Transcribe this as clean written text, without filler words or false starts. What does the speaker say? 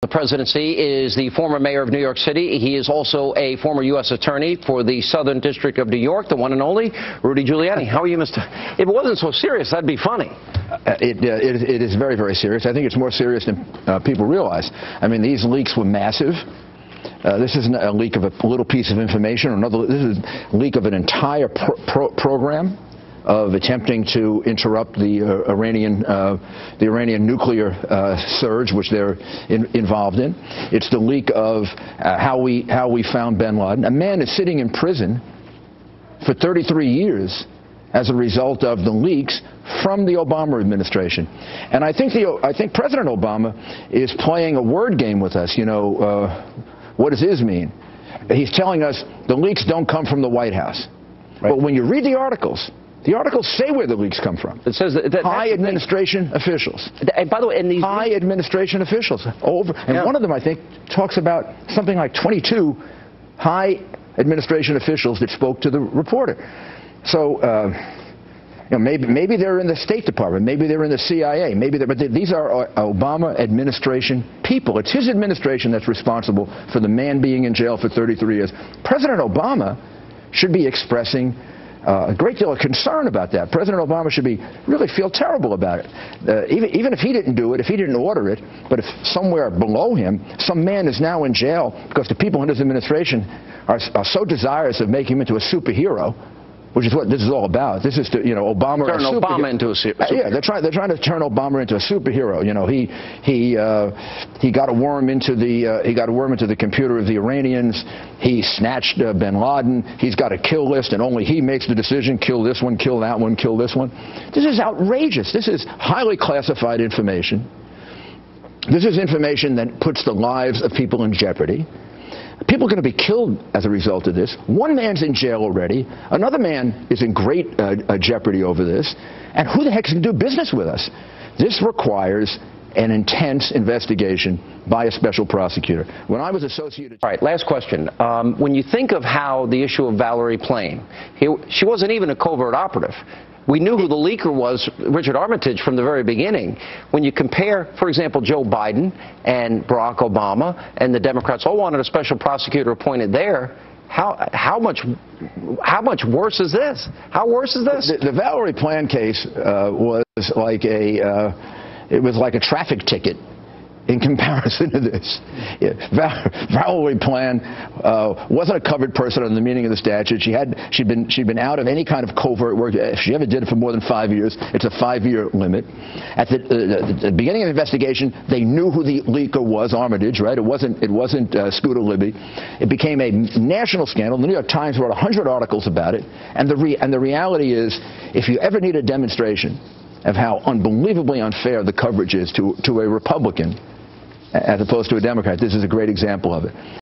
The presidency is the former mayor of New York City. He is also a former U.S. attorney for the Southern District of New York, the one and only Rudy Giuliani. How are you, Mr.? If it wasn't so serious, that'd be funny. It is very, very serious. I think it's more serious than people realize. I mean, these leaks were massive. This isn't a leak of a little piece of information or another. This is a leak of an entire program of attempting to interrupt the Iranian nuclear surge, which they're involved in. It's the leak of how we found bin Laden. A man is sitting in prison for 33 years as a result of the leaks from the Obama administration. And I think President Obama is playing a word game with us. You know, what does his mean? He's telling us the leaks don't come from the White House. Right. But when you read the articles say where the leaks come from. It says that high administration officials. And by the way, in these high administration officials one of them, I think, talks about something like 22 high administration officials that spoke to the reporter. So, you know, maybe they're in the State Department, maybe they're in the CIA, but these are Obama administration people. It's his administration that's responsible for the man being in jail for 33 years. President Obama should be expressing a great deal of concern about that. President Obama should really feel terrible about it. Even if he didn't do it, if he didn't order it, but if somewhere below him, some man is now in jail because the people in his administration are so desirous of making him into a superhero, which is what this is all about. This is to, you know, Obama into a superhero. Yeah, they're trying to turn Obama into a superhero. You know, he got a worm into the computer of the Iranians. He snatched bin Laden. He's got a kill list, and only he makes the decision: kill this one, kill that one, kill this one. This is outrageous. This is highly classified information. This is information that puts the lives of people in jeopardy. People are going to be killed as a result of this. One man's in jail already. Another man is in great jeopardy over this. And who the heck is going to do business with us? This requires an intense investigation by a special prosecutor. When I was associated... All right, last question. When you think of how the issue of Valerie Plame, she wasn't even a covert operative. We knew who the leaker was, Richard Armitage, from the very beginning. When you compare, for example, Joe Biden and Barack Obama, and the Democrats all wanted a special prosecutor appointed there, how much worse is this? How worse is this? The Valerie Plame case was like a traffic ticket in comparison to this. Yeah. Valerie Plame wasn't a covered person in the meaning of the statute. She'd been out of any kind of covert work. If she ever did it for more than 5 years, it's a 5-year limit. At the beginning of the investigation, they knew who the leaker was, Armitage, right? It wasn't Scooter Libby. It became a national scandal. The New York Times wrote 100 articles about it. And the reality is, if you ever need a demonstration of how unbelievably unfair the coverage is to a Republican as opposed to a Democrat, this is a great example of it.